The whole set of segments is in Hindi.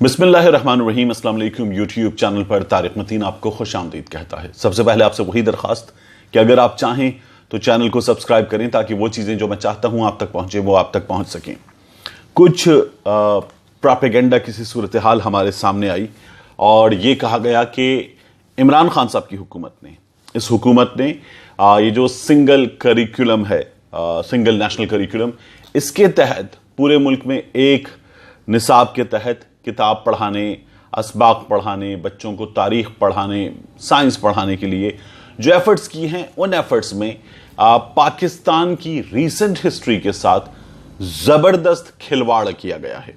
बिस्मिल्लाहिर्रहमानिर्रहीम। अस्सलाम वालेकुम। यूट्यूब चैनल पर तारिक मतीन आपको खुश आमदीद कहता है। सबसे पहले आपसे वही दरखास्त कि अगर आप चाहें तो चैनल को सब्सक्राइब करें ताकि वो चीज़ें जो मैं चाहता हूं आप तक पहुंचे वो आप तक पहुंच सकें। कुछ प्रोपेगेंडा किसी सूरत हाल हमारे सामने आई और ये कहा गया कि इमरान खान साहब की इस हुकूमत ने ये जो सिंगल करिकुलम है, सिंगल नेशनल करिकुलम, इसके तहत पूरे मुल्क में एक निसाब के तहत किताब पढ़ाने, असबाक पढ़ाने, बच्चों को तारीख पढ़ाने, साइंस पढ़ाने के लिए जो एफर्ट्स की हैं, उन एफर्ट्स में पाकिस्तान की रीसेंट हिस्ट्री के साथ ज़बरदस्त खिलवाड़ किया गया है।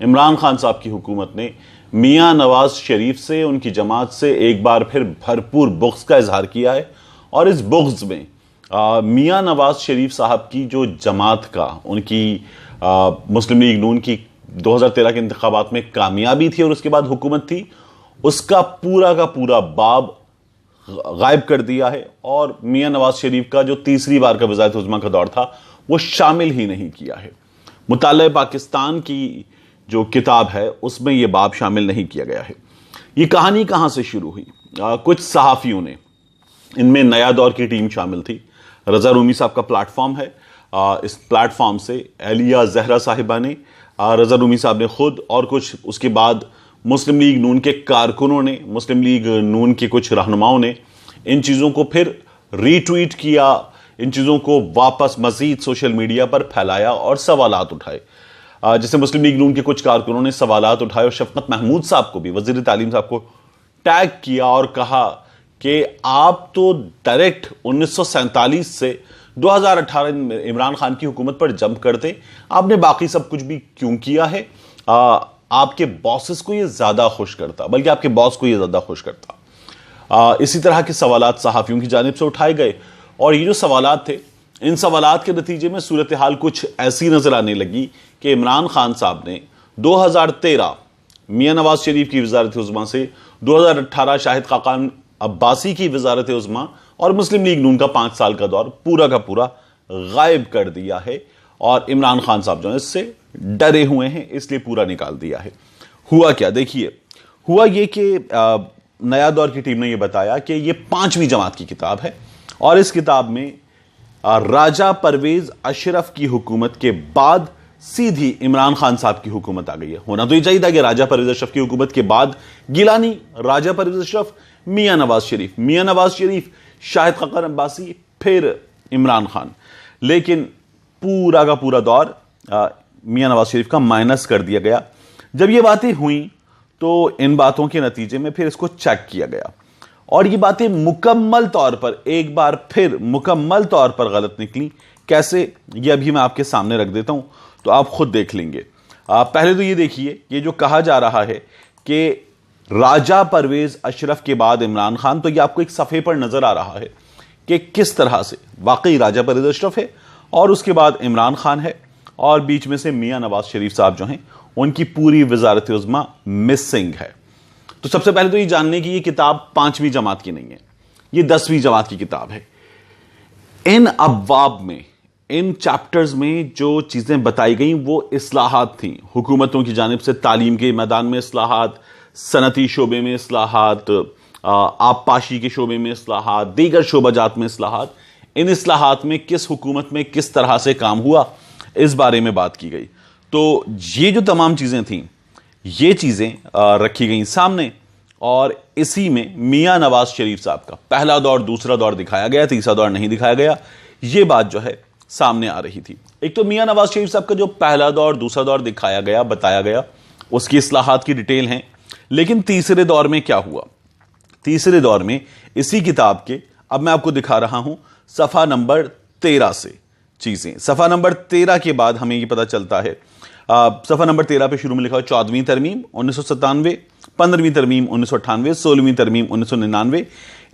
इमरान खान साहब की हुकूमत ने मियाँ नवाज शरीफ से, उनकी जमात से एक बार फिर भरपूर बुग़्ज़ का इजहार किया है और इस बुग़्ज़ में मियाँ नवाज शरीफ साहब की जो जमात का, उनकी मुस्लिम लीग नून की 2013 के इंतखाबात में कामयाबी थी और उसके बाद हुकूमत थी, उसका पूरा का पूरा बाब गायब कर दिया है और मियाँ नवाज शरीफ का जो तीसरी बार का वज़ारत उज़्मा का दौर था वो शामिल ही नहीं किया है। मुताले पाकिस्तान की जो किताब है उसमें यह बाब शामिल नहीं किया गया है। ये कहानी कहाँ से शुरू हुई? कुछ सहाफ़ियों ने, इनमें नया दौर की टीम शामिल थी, रज़ा रूमी साहब का प्लेटफॉर्म है, इस प्लेटफॉर्म से एलिया जहरा साहिबा ने, रज़ा रूमी साहब ने खुद और कुछ उसके बाद मुस्लिम लीग नून के कारकुनों ने, मुस्लिम लीग नून के कुछ रहनुमाओं ने इन चीज़ों को फिर रीट्वीट किया, इन चीज़ों को वापस मज़ीद सोशल मीडिया पर फैलाया और सवालात उठाए। जैसे मुस्लिम लीग नून के कुछ कारकुनों ने सवालात उठाए और शफकत महमूद साहब को भी, वज़ीर तालीम साहब को टैग किया और कहा कि आप तो डायरेक्ट 1947 से 2018 में इमरान खान की हुकूमत पर जंप करते, आपने बाकी सब कुछ भी क्यों किया है? आपके बॉसेस को ये ज़्यादा खुश करता, बल्कि आपके बॉस को ये ज़्यादा खुश करता। इसी तरह के सवालात सहाफ़ियों की जानिब से उठाए गए और ये जो सवालात थे, इन सवालात के नतीजे में सूरत हाल कुछ ऐसी नज़र आने लगी कि इमरान खान साहब ने 2013 मियाँ नवाज शरीफ की वज़ारत उज़्मा से 2018 शाहिद खाकान अब्बासी की वज़ारत उज़्मा और मुस्लिम लीग नून का 5 साल का दौर पूरा का पूरा गायब कर दिया है और इमरान खान साहब जो है इससे डरे हुए हैं, इसलिए पूरा निकाल दिया है। हुआ क्या? देखिए, हुआ ये कि नया दौर की टीम ने यह बताया कि यह 5वीं जमात की किताब है और इस किताब में राजा परवेज अशरफ की हुकूमत के बाद सीधी इमरान खान साहब की हुकूमत आ गई है। होना तो ये चाहिए था कि राजा परवेज अशरफ की हुकूमत के बाद गिलानी, राजा परवेज अशरफ, मियाँ नवाज शरीफ, मियाँ नवाज शरीफ, शाहिद खाकान अब्बासी, फिर इमरान खान। लेकिन पूरा का पूरा दौर मियाँ नवाज शरीफ का माइनस कर दिया गया। जब ये बातें हुई तो इन बातों के नतीजे में फिर इसको चेक किया गया और ये बातें मुकम्मल तौर पर, एक बार फिर मुकम्मल तौर पर गलत निकली। कैसे? ये अभी मैं आपके सामने रख देता हूं तो आप खुद देख लेंगे। पहले तो ये देखिए, ये जो कहा जा रहा है कि राजा परवेज अशरफ के बाद इमरान खान, तो ये आपको एक सफ़े पर नजर आ रहा है कि किस तरह से वाकई राजा परवेज अशरफ है और उसके बाद इमरान खान है और बीच में से मियाँ नवाज शरीफ साहब जो हैं उनकी पूरी वज़ारत उज़्मा मिसिंग है। तो सबसे पहले तो ये जानने की ये किताब 5वीं जमात की नहीं है, ये 10वीं जमात की किताब है। इन अब्वाब में, इन चैप्टर्स में जो चीज़ें बताई गई वो इस्लाहात थी, हुकूमतों की जानिब से तालीम के मैदान में इस्लाहात, सनती शोबे में इस्लाहात, आबपाशी के शोबे में इस्लाहात, दीगर शोबाजात में इस्लाहात। इन इस्लाहात में किस हुकूमत में किस तरह से काम हुआ, इस बारे में बात की गई। तो ये जो तमाम चीज़ें थीं, ये चीज़ें रखी गई सामने और इसी में मियाँ नवाज शरीफ साहब का पहला दौर, दूसरा दौर दिखाया गया, तीसरा दौर नहीं दिखाया गया। ये बात जो है सामने आ रही थी। एक तो मियाँ नवाज शरीफ साहब का जो पहला दौर, दूसरा दौर दिखाया गया, बताया गया, उसकी इस्लाहात की डिटेल हैं। लेकिन तीसरे दौर में क्या हुआ? तीसरे दौर में इसी किताब के, अब मैं आपको दिखा रहा हूं सफ़ा नंबर 13 से चीज़ें। सफ़ा नंबर 13 के बाद हमें ये पता चलता है, सफ़ा नंबर 13 पे शुरू में लिखा है 14वीं तरमीम 1997, 15वीं तरमीम 1998, 16वीं तरमीम 1999,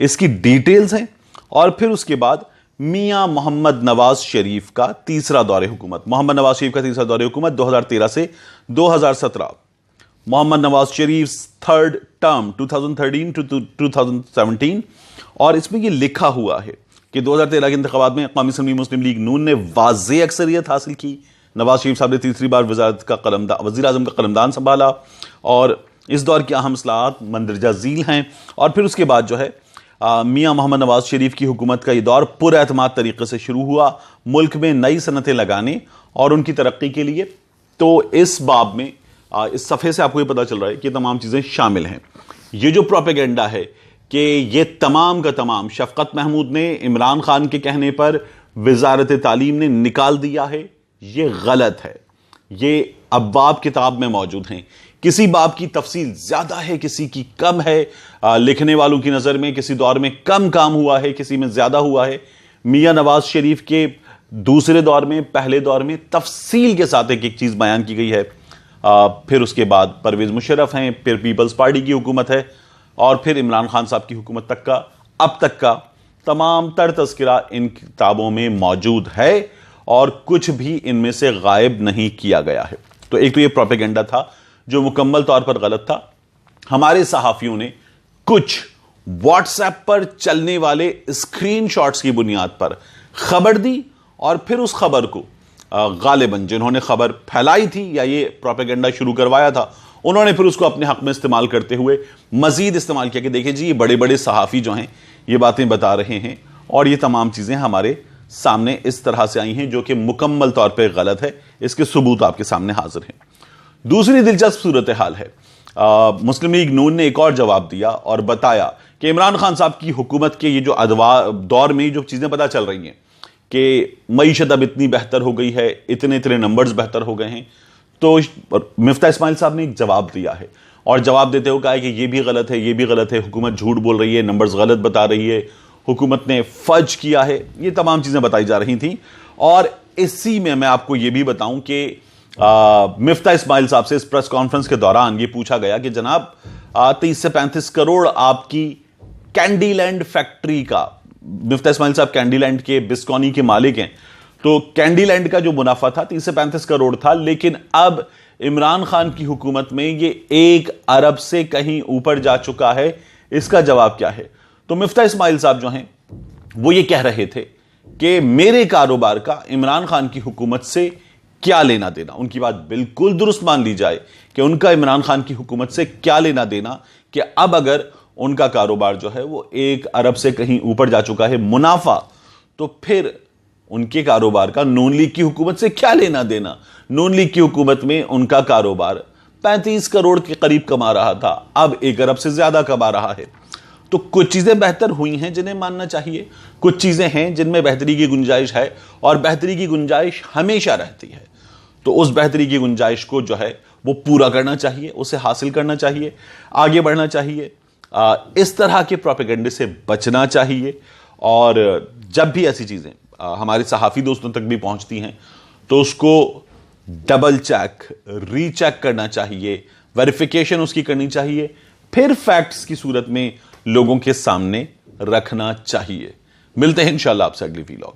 इसकी डिटेल्स हैं। और फिर उसके बाद मियाँ मोहम्मद नवाज शरीफ का तीसरा दौर हुकूमत, मोहम्मद नवाज शरीफ का तीसरा दौर हुकूमत 2013 से 2017, Mohammad Nawaz Sharif third term 2013 to 2017। और इसमें यह लिखा हुआ है कि 2013 के इंतखाबात में क़ौमी असम्बली मुस्लिम लीग नून ने वाज़ेह अक्सरियत हासिल की। नवाज शरीफ साहब ने तीसरी बार वज़ीर आज़म का कलमदान संभाला और इस दौर के अहम इस्लाहात मंदरजा झील हैं। और फिर उसके बाद जो है मियां मोहम्मद नवाज शरीफ की हुकूमत का ये दौर पुरएतमाद तरीके से शुरू हुआ मुल्क में नई सनतें लगाने और उनकी तरक्की के लिए। तो इस बाब में इस सफ़े से आपको ये पता चल रहा है कि तमाम चीज़ें शामिल हैं। ये जो प्रोपेगेंडा है कि ये तमाम का तमाम शफकत महमूद ने इमरान खान के कहने पर वजारत तालीम ने निकाल दिया है, ये गलत है। ये अब्वाब किताब में मौजूद हैं। किसी बाब की तफसील ज्यादा है, किसी की कम है। लिखने वालों की नज़र में किसी दौर में कम काम हुआ है, किसी में ज्यादा हुआ है। मियां नवाज शरीफ के दूसरे दौर में, पहले दौर में तफसील के साथ एक एक चीज़ बयान की गई है। फिर उसके बाद परवेज मुशर्रफ हैं, फिर पीपल्स पार्टी की हुकूमत है और फिर इमरान खान साहब की हुकूमत तक का अब तक का तमाम तर तज़किरा इन किताबों में मौजूद है और कुछ भी इनमें से गायब नहीं किया गया है। तो एक तो ये प्रोपेगेंडा था जो मुकम्मल तौर पर गलत था। हमारे सहाफियों ने कुछ व्हाट्सएप पर चलने वाले स्क्रीनशॉट्स की बुनियाद पर खबर दी और फिर उस खबर को गालिबन जिन्होंने खबर फैलाई थी या ये प्रोपेगेंडा शुरू करवाया था, उन्होंने फिर उसको अपने हक में इस्तेमाल करते हुए मजीद इस्तेमाल किया कि देखिए जी, ये बड़े बड़े सहाफ़ी जो हैं ये बातें बता रहे हैं और ये तमाम चीज़ें हमारे सामने इस तरह से आई हैं जो कि मुकम्मल तौर पे गलत है। इसके सबूत आपके सामने हाजिर हैं। दूसरी दिलचस्प सूरत हाल है, मुस्लिम लीग नून ने एक और जवाब दिया और बताया कि इमरान खान साहब की हुकूमत के ये जो दौर में जो चीज़ें पता चल रही हैं कि मईशत अब इतनी बेहतर हो गई है, इतने इतने नंबर्स बेहतर हो गए हैं। तो मिफ्ता इस्माइल साहब ने एक जवाब दिया है और जवाब देते हुए कहा है कि ये भी गलत है, ये भी गलत है, हुकूमत झूठ बोल रही है, नंबर्स गलत बता रही है, हुकूमत ने फर्ज किया है। ये तमाम चीज़ें बताई जा रही थी। और इसी में मैं आपको ये भी बताऊं कि मिफ्ता इस्माइल साहब से इस प्रेस कॉन्फ्रेंस के दौरान ये पूछा गया कि जनाब 30 से 35 करोड़ आपकी कैंडीलैंड फैक्ट्री का, मिफ्ता इस्माइल साहब कैंडीलैंड के बिस्कॉनी के मालिक हैं, तो कैंडीलैंड का जो मुनाफा था 30 से 35 करोड़ था, लेकिन अब इमरान खान की हुकूमत में ये 1 अरब से कहीं ऊपर जा चुका है। इसका जवाब क्या है? तो मिफ्ता इस्माइल साहब जो हैं वो ये कह रहे थे कि मेरे कारोबार का इमरान खान की हुकूमत से क्या लेना देना। उनकी बात बिल्कुल दुरुस्त मान ली जाए कि उनका इमरान खान की हुकूमत से क्या लेना देना कि अब अगर उनका कारोबार जो है वो 1 अरब से कहीं ऊपर जा चुका है मुनाफा, तो फिर उनके कारोबार का नून लीग की हुकूमत से क्या लेना देना। नून लीग की हुकूमत में उनका कारोबार 35 करोड़ के करीब कमा रहा था, अब 1 अरब से ज्यादा कमा रहा है। तो कुछ चीजें बेहतर हुई हैं जिन्हें मानना चाहिए, कुछ चीजें हैं जिनमें बेहतरी की गुंजाइश है और बेहतरी की गुंजाइश हमेशा रहती है। तो उस बेहतरी की गुंजाइश को जो है वो पूरा करना चाहिए, उसे हासिल करना चाहिए, आगे बढ़ना चाहिए। इस तरह के प्रोपेगेंडे से बचना चाहिए और जब भी ऐसी चीजें हमारे सहाफ़ी दोस्तों तक भी पहुंचती हैं तो उसको डबल चेक, रीचेक करना चाहिए, वेरिफिकेशन उसकी करनी चाहिए, फिर फैक्ट्स की सूरत में लोगों के सामने रखना चाहिए। मिलते हैं इंशाल्लाह आपसे अगली वीलॉग।